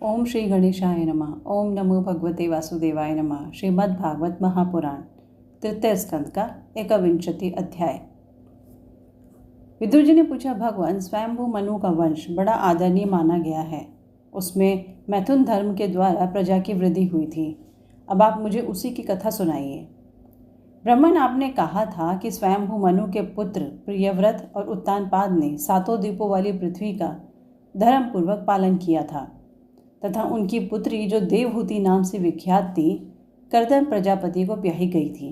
ओम श्री गणेशाय नमः। ओम नमो भगवते वासुदेवाय नमः। श्रीमद् भागवत महापुराण तृतीय स्कंद का 51 अध्याय। विदुर जी ने पूछा, भगवान स्वयंभू मनु का वंश बड़ा आदरणीय माना गया है। उसमें मैथुन धर्म के द्वारा प्रजा की वृद्धि हुई थी। अब आप मुझे उसी की कथा सुनाइए। ब्राह्मण, आपने कहा था कि स्वयंभू मनु के पुत्र प्रियव्रत और उत्तानपाद ने 7 द्वीपों वाली पृथ्वी का धर्मपूर्वक पालन किया था तथा उनकी पुत्री जो देवहूति नाम से विख्यात थी, कर्दम प्रजापति को ब्याही गई थी।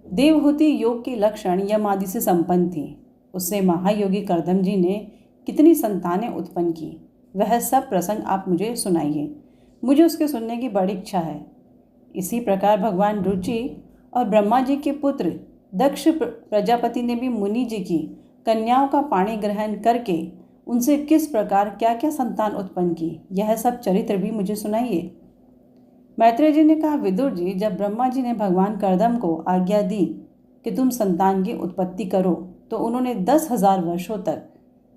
देवहूति योग के लक्षण यम आदि से संपन्न थी। उससे महायोगी कर्दम जी ने कितनी संतानें उत्पन्न की, वह सब प्रसंग आप मुझे सुनाइए। मुझे उसके सुनने की बड़ी इच्छा है। इसी प्रकार भगवान रुचि और ब्रह्मा जी के पुत्र दक्ष प्रजापति ने भी मुनि जी की कन्याओं का पाणी ग्रहण करके उनसे किस प्रकार क्या क्या संतान उत्पन्न की, यह सब चरित्र भी मुझे सुनाइए। मैत्रेय जी ने कहा, विदुर जी, जब ब्रह्मा जी ने भगवान कर्दम को आज्ञा दी कि तुम संतान की उत्पत्ति करो, तो उन्होंने 10,000 वर्षों तक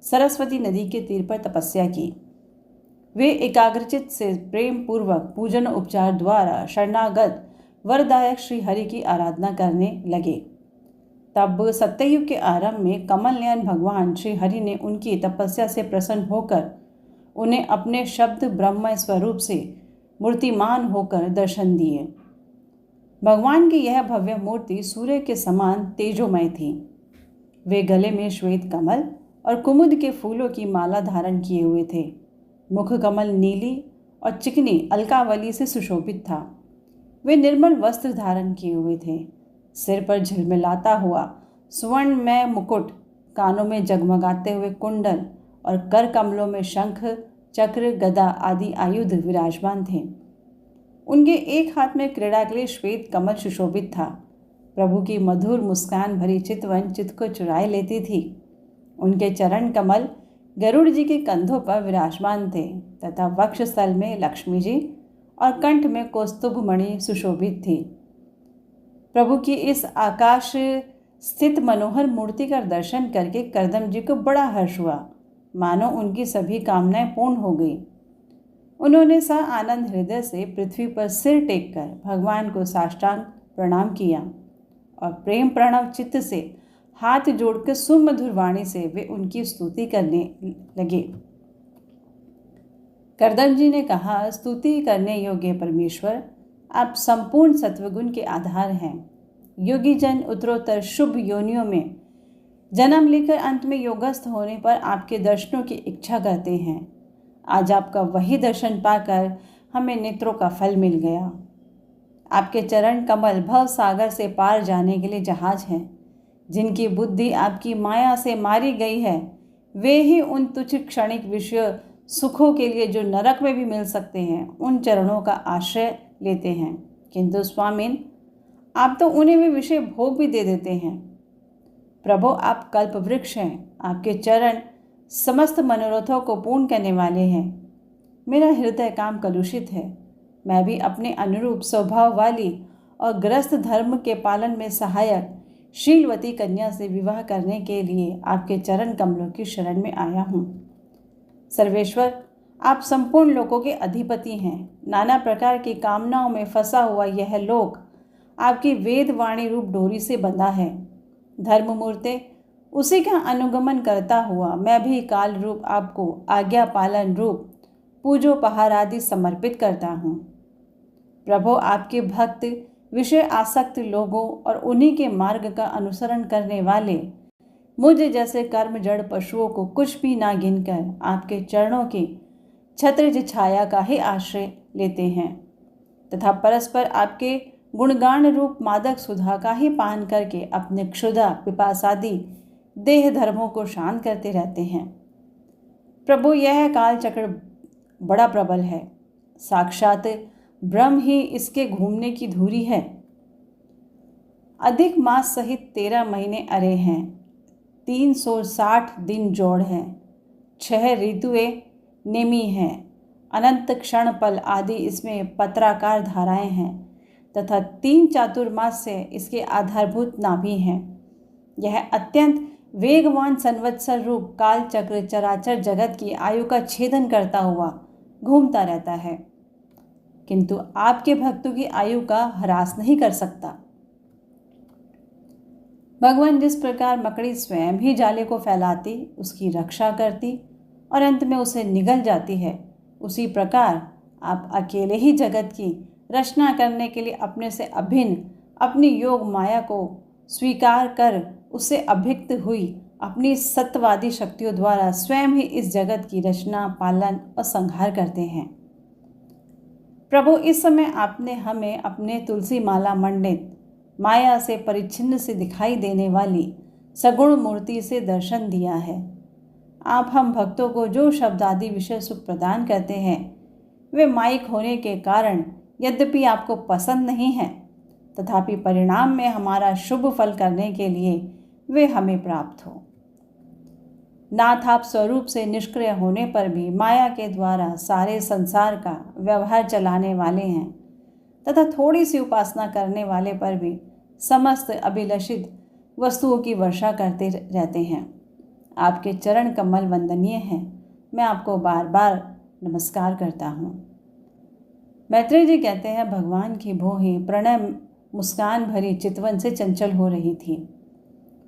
सरस्वती नदी के तीर पर तपस्या की। वे एकाग्रचित से प्रेम पूर्वक पूजन उपचार द्वारा शरणागत वरदायक श्री हरि की आराधना करने लगे। तब सत्ययुग के आरंभ में कमल नयन भगवान श्री हरि ने उनकी तपस्या से प्रसन्न होकर उन्हें अपने शब्द ब्रह्म स्वरूप से मूर्तिमान होकर दर्शन दिए। भगवान की यह भव्य मूर्ति सूर्य के समान तेजोमय थी। वे गले में श्वेत कमल और कुमुद के फूलों की माला धारण किए हुए थे। मुख कमल नीली और चिकनी अलकावली से सुशोभित था। वे निर्मल वस्त्र धारण किए हुए थे। सिर पर झिलमिलाता हुआ सुवर्णमय मुकुट, कानों में जगमगाते हुए कुंडल और कर कमलों में शंख, चक्र, गदा आदि आयुध विराजमान थे। उनके एक हाथ में क्रीड़ा के लिए श्वेत कमल सुशोभित था। प्रभु की मधुर मुस्कान भरी चितवन चित्त को चुराए लेती थी। उनके चरण कमल गरुड़ जी के कंधों पर विराजमान थे तथा वक्षस्थल में लक्ष्मी जी और कंठ में कौस्तुभ मणि सुशोभित थी। प्रभु की इस आकाश स्थित मनोहर मूर्ति का दर्शन करके कर्दम जी को बड़ा हर्ष हुआ, मानो उनकी सभी कामनाएं पूर्ण हो गई। उन्होंने सा आनंद हृदय से पृथ्वी पर सिर टेककर भगवान को साष्टांग प्रणाम किया और प्रेम प्रणव चित्त से हाथ जोड़कर सुमधुर वाणी से वे उनकी स्तुति करने लगे। कर्दम जी ने कहा, स्तुति करने योग्य परमेश्वर, आप संपूर्ण सत्वगुण के आधार हैं। योगी जन उत्तरोत्तर शुभ योनियों में जन्म लेकर अंत में योगस्थ होने पर आपके दर्शनों की इच्छा करते हैं। आज आपका वही दर्शन पाकर हमें नेत्रों का फल मिल गया। आपके चरण कमल भव सागर से पार जाने के लिए जहाज हैं। जिनकी बुद्धि आपकी माया से मारी गई है, वे ही उन तुच्छ क्षणिक विषय सुखों के लिए जो नरक में भी मिल सकते हैं, उन चरणों का आश्रय लेते हैं। किंतु स्वामिन, आप तो उन्हें भी विषय भोग भी दे देते हैं। प्रभु, आप कल्प वृक्ष हैं। आपके चरण समस्त मनोरथों को पूर्ण करने वाले हैं। मेरा हृदय काम कलुषित है। मैं भी अपने अनुरूप स्वभाव वाली और ग्रस्त धर्म के पालन में सहायक शीलवती कन्या से विवाह करने के लिए आपके चरण कमलों की शरण में आया हूँ। सर्वेश्वर, आप संपूर्ण लोकों के अधिपति हैं। नाना प्रकार की कामनाओं में फंसा हुआ यह लोक आपकी वेदवाणी रूप डोरी से बंधा है। धर्ममूर्ते, उसी का अनुगमन करता हुआ मैं भी काल रूप आपको आज्ञा पालन रूप पूजोपहार आदि समर्पित करता हूँ। प्रभु, आपके भक्त विषय आसक्त लोगों और उन्हीं के मार्ग का अनुसरण करने वाले मुझ जैसे कर्म जड़ पशुओं को कुछ भी ना गिनकर आपके चरणों की छत्र छाया का ही आश्रय लेते हैं तथा परस्पर आपके गुणगान रूप मादक सुधा का ही पान करके अपने क्षुधा पिपासादि देह धर्मों को शांत करते रहते हैं। प्रभु, यह काल चक्र बड़ा प्रबल है। साक्षात ब्रह्म ही इसके घूमने की धुरी है। अधिक मास सहित 13 महीने अरे हैं। 360 दिन जोड़ हैं। 6 ऋतुएं नेमी हैं। अनंत क्षण पल आदि इसमें पत्राकार धाराएं हैं तथा 3 चातुर्मास से इसके आधारभूत नाभि हैं। यह अत्यंत वेगवान संवत्सर रूप काल चक्र चराचर जगत की आयु का छेदन करता हुआ घूमता रहता है, किंतु आपके भक्तों की आयु का ह्रास नहीं कर सकता। भगवान जिस प्रकार मकड़ी स्वयं ही जाले को फैलाती, उसकी रक्षा करती और अंत में उसे निगल जाती है, उसी प्रकार आप अकेले ही जगत की रचना करने के लिए अपने से अभिन्न अपनी योग माया को स्वीकार कर उससे अभिक्त हुई अपनी सत्यवादी शक्तियों द्वारा स्वयं ही इस जगत की रचना, पालन और संहार करते हैं। प्रभु, इस समय आपने हमें अपने तुलसी माला मंडित माया से परिच्छिन्न से दिखाई देने वाली सगुण मूर्ति से दर्शन दिया है। आप हम भक्तों को जो शब्द आदि विषय सुख प्रदान करते हैं, वे माइक होने के कारण यद्यपि आपको पसंद नहीं है, तथापि परिणाम में हमारा शुभ फल करने के लिए वे हमें प्राप्त हो। नाथ, आप स्वरूप से निष्क्रिय होने पर भी माया के द्वारा सारे संसार का व्यवहार चलाने वाले हैं तथा थोड़ी सी उपासना करने वाले पर भी समस्त अभिलषित वस्तुओं की वर्षा करते रहते हैं। आपके चरण कमल वंदनीय हैं। मैं आपको बार बार नमस्कार करता हूँ। मैत्रेय जी कहते हैं, भगवान की भौहें प्रणय मुस्कान भरी चितवन से चंचल हो रही थी।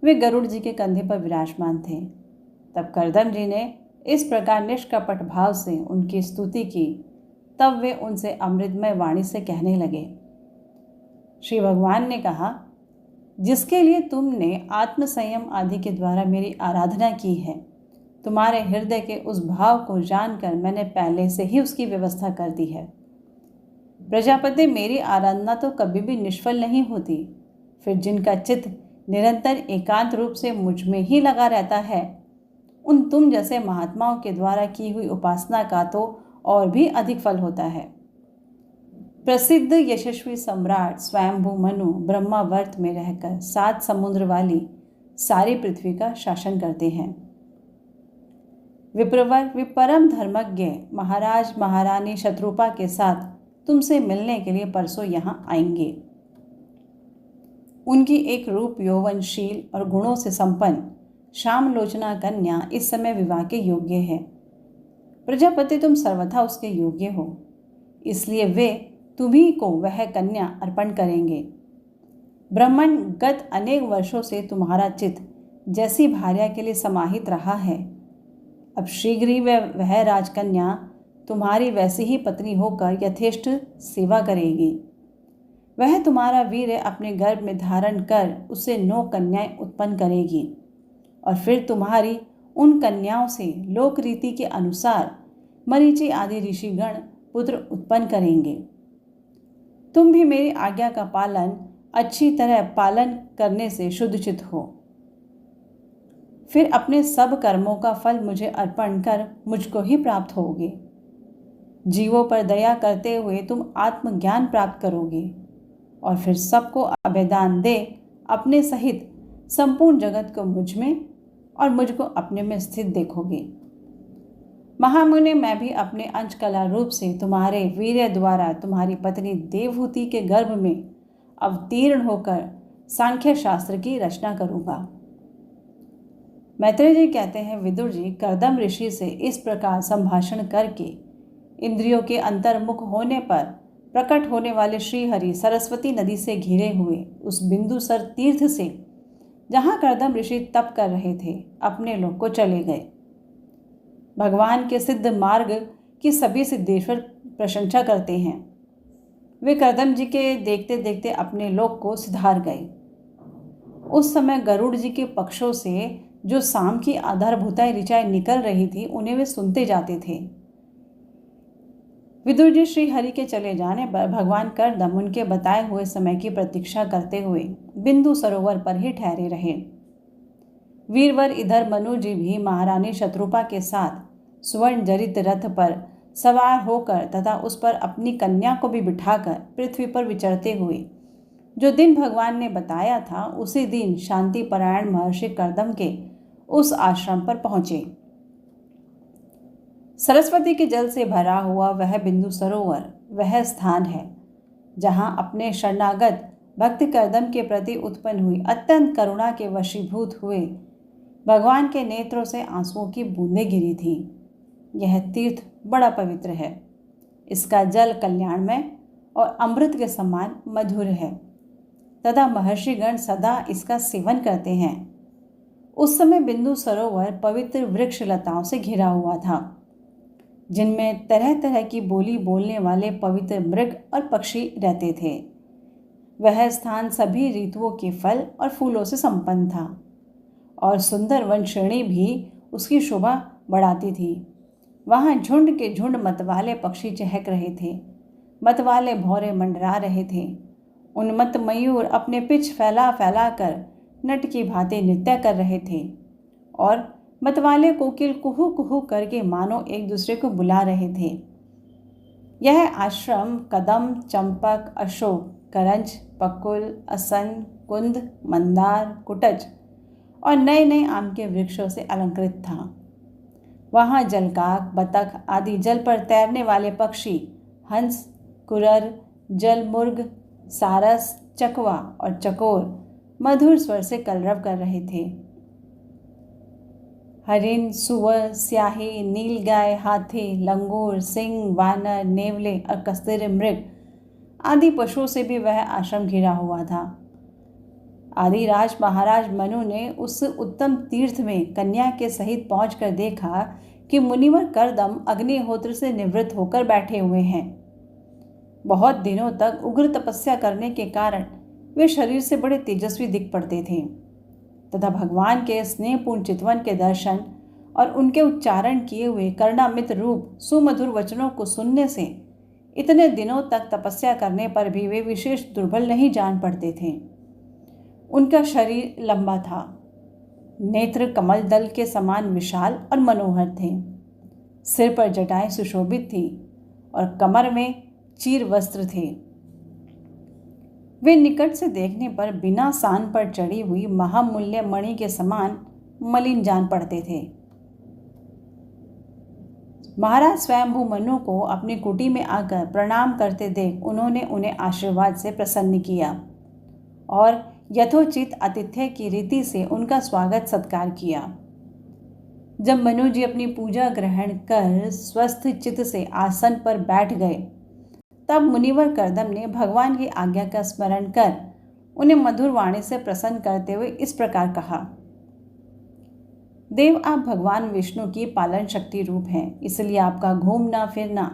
वे गरुड़ जी के कंधे पर विराजमान थे। तब करदम जी ने इस प्रकार निष्कपट भाव से उनकी स्तुति की। तब वे उनसे अमृतमय वाणी से कहने लगे। श्री भगवान ने कहा, जिसके लिए तुमने आत्मसंयम आदि के द्वारा मेरी आराधना की है, तुम्हारे हृदय के उस भाव को जानकर मैंने पहले से ही उसकी व्यवस्था कर दी है। प्रजापति, मेरी आराधना तो कभी भी निष्फल नहीं होती, फिर जिनका चित्त निरंतर एकांत रूप से मुझ में ही लगा रहता है, उन तुम जैसे महात्माओं के द्वारा की हुई उपासना का तो और भी अधिक फल होता है। प्रसिद्ध यशस्वी सम्राट स्वयंभू मनु ब्रह्मावर्त में रहकर 7 समुद्र वाली सारी पृथ्वी का शासन करते हैं। विप्रवर वे परम धर्मज्ञ महाराज महारानी शत्रुपा के साथ तुमसे मिलने के लिए परसों यहाँ आएंगे। उनकी एक रूप यौवनशील और गुणों से संपन्न श्यामलोचना कन्या इस समय विवाह के योग्य है। प्रजापति, तुम सर्वथा उसके योग्य हो, इसलिए वे तुम्ही को वह कन्या अर्पण करेंगे। ब्रह्मण गत अनेक वर्षों से तुम्हारा चित्त जैसी भार्या के लिए समाहित रहा है, अब शीघ्र ही वह राजकन्या तुम्हारी वैसी ही पत्नी होकर यथेष्ट सेवा करेगी। वह तुम्हारा वीर अपने गर्भ में धारण कर उससे 9 कन्याएं उत्पन्न करेगी और फिर तुम्हारी उन कन्याओं से लोक रीति के अनुसार मरीचि आदि ऋषिगण पुत्र उत्पन्न करेंगे। तुम भी मेरी आज्ञा का पालन अच्छी तरह पालन करने से शुद्धचित हो। फिर अपने सब कर्मों का फल मुझे अर्पण कर मुझको ही प्राप्त होगे। जीवों पर दया करते हुए तुम आत्मज्ञान प्राप्त करोगे और फिर सबको अभयदान दे अपने सहित संपूर्ण जगत को मुझ में और मुझको अपने में स्थित देखोगे। महामुनि, मैं भी अपने अंशकला रूप से तुम्हारे वीर्य द्वारा तुम्हारी पत्नी देवहूति के गर्भ में अवतीर्ण होकर सांख्य शास्त्र की रचना करूँगा। मैत्रेय जी कहते हैं, विदुर जी करदम ऋषि से इस प्रकार संभाषण करके इंद्रियों के अंतर्मुख होने पर प्रकट होने वाले श्रीहरि सरस्वती नदी से घिरे हुए उस बिंदुसर तीर्थ से, जहाँ करदम ऋषि तप कर रहे थे, अपने लोक को चले गए। भगवान के सिद्ध मार्ग की सभी सिद्धेश्वर प्रशंसा करते हैं। वे करदम जी के देखते देखते अपने लोक को सिधार गए। उस समय गरुड़ जी के पक्षों से जो शाम की आधारभूताएं ऋचाएं निकल रही थी, उन्हें वे सुनते जाते थे। विदुर जी श्री हरि के चले जाने पर भगवान करदम उनके बताए हुए समय की प्रतीक्षा करते हुए बिंदु सरोवर पर ही ठहरे रहे। वीरवर इधर मनु जी भी महारानी शत्रुपा के साथ स्वर्ण जरित रथ पर सवार होकर तथा उस पर अपनी कन्या को भी बिठाकर पृथ्वी पर विचरते हुए जो दिन भगवान ने बताया था, उसी दिन शांति परायण महर्षि करदम के उस आश्रम पर पहुंचे। सरस्वती के जल से भरा हुआ वह बिंदु सरोवर वह स्थान है जहां अपने शरणागत भक्त करदम के प्रति उत्पन्न हुई अत्यंत करुणा के वशीभूत हुए भगवान के नेत्रों से आंसुओं की बूंदें गिरी थीं। यह तीर्थ बड़ा पवित्र है। इसका जल कल्याणमय और अमृत के समान मधुर है तथा महर्षिगण सदा इसका सेवन करते हैं। उस समय बिंदु सरोवर पवित्र वृक्ष लताओं से घिरा हुआ था, जिनमें तरह तरह की बोली बोलने वाले पवित्र मृग और पक्षी रहते थे। वह स्थान सभी ऋतुओं के फल और फूलों से संपन्न था और सुंदर वन श्रेणी भी उसकी शोभा बढ़ाती थी। वहाँ झुंड के झुंड मतवाले पक्षी चहक रहे थे, मतवाले भौरे मंडरा रहे थे। उन्मत्त मयूर अपने पिच फैला फैला कर नट की भांति नृत्य कर रहे थे और मतवाले कोकिल कुहू कुहू करके मानो एक दूसरे को बुला रहे थे। यह आश्रम कदम, चंपक, अशोक, करंज, पकुल, असन, कुंद, मंदार, कुटज और नए नए आम के वृक्षों से अलंकृत था। वहाँ जलकाक, बतख आदि जल पर तैरने वाले पक्षी, हंस, कुरर, जलमुर्ग, सारस, चकवा और चकोर मधुर स्वर से कलरव कर रहे थे। हरिण, सुअर, स्याही, नीलगाय, हाथी, लंगूर, सिंह, वानर, नेवले और कस्तेरे मृग आदि पशुओं से भी वह आश्रम घिरा हुआ था। आदिराज महाराज मनु ने उस उत्तम तीर्थ में कन्या के सहित पहुंचकर देखा कि मुनिवर करदम अग्निहोत्र से निवृत्त होकर बैठे हुए हैं। बहुत दिनों तक उग्र तपस्या करने के कारण वे शरीर से बड़े तेजस्वी दिख पड़ते थे तथा भगवान के स्नेहपूर्ण चितवन के दर्शन और उनके उच्चारण किए हुए करुणामित रूप सुमधुर वचनों को सुनने से इतने दिनों तक तपस्या करने पर भी वे विशेष दुर्बल नहीं जान पड़ते थे। उनका शरीर लंबा था, नेत्र कमल दल के समान विशाल और मनोहर थे। सिर पर जटाएं सुशोभित थी और कमर में चीर वस्त्र थे। वे निकट से देखने पर बिना सान पर चढ़ी हुई महामूल्य मणि के समान मलिन जान पड़ते थे। महाराज स्वयंभू मनु को अपनी कुटी में आकर प्रणाम करते देख उन्होंने उन्हें आशीर्वाद से प्रसन्न किया और यथोचित आतिथ्य की रीति से उनका स्वागत सत्कार किया। जब मनु जी अपनी पूजा ग्रहण कर स्वस्थ चित्त से आसन पर बैठ गए, तब मुनिवर करदम ने भगवान की आज्ञा का स्मरण कर उन्हें मधुर वाणी से प्रसन्न करते हुए इस प्रकार कहा। देव, आप भगवान विष्णु की पालन शक्ति रूप हैं, इसलिए आपका घूमना फिरना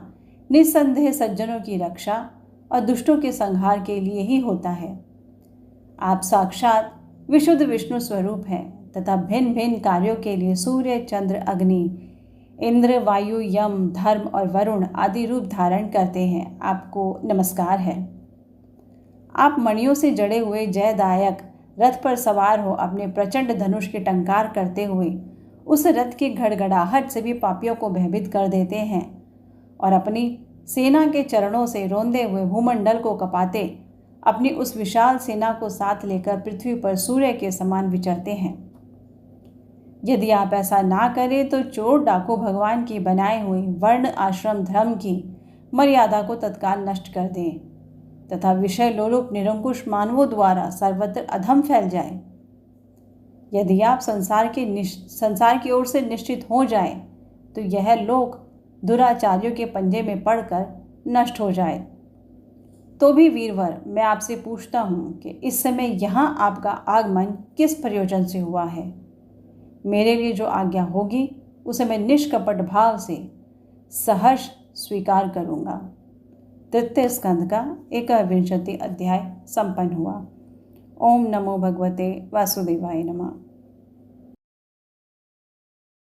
निस्संदेह सज्जनों की रक्षा और दुष्टों के संहार के लिए ही होता है। आप साक्षात विशुद्ध विष्णु स्वरूप हैं तथा भिन्न भिन्न कार्यों के लिए सूर्य, चंद्र, अग्नि, इंद्र, वायु, यम, धर्म और वरुण आदि रूप धारण करते हैं। आपको नमस्कार है। आप मणियों से जड़े हुए जयदायक रथ पर सवार हो अपने प्रचंड धनुष के टंकार करते हुए उस रथ की गड़गड़ाहट से भी पापियों को भयभीत कर देते हैं और अपनी सेना के चरणों से रौंदे हुए भूमंडल को कपाते अपनी उस विशाल सेना को साथ लेकर पृथ्वी पर सूर्य के समान विचरते हैं। यदि आप ऐसा ना करें तो चोर डाकू भगवान की बनाई हुई वर्ण आश्रम धर्म की मर्यादा को तत्काल नष्ट कर दें तथा विषय लोलुप निरंकुश मानवों द्वारा सर्वत्र अधम फैल जाए। यदि आप संसार की ओर से निश्चित हो जाए तो यह लोक दुराचार्यों के पंजे में पड़कर नष्ट हो जाए। तो भी वीरवर, मैं आपसे पूछता हूँ कि इस समय यहाँ आपका आगमन किस प्रयोजन से हुआ है। मेरे लिए जो आज्ञा होगी उसे मैं निष्कपट भाव से सहर्ष स्वीकार करूँगा। तृतीय स्कंद का 21वां अध्याय संपन्न हुआ। ओम नमो भगवते वासुदेवाय नमः।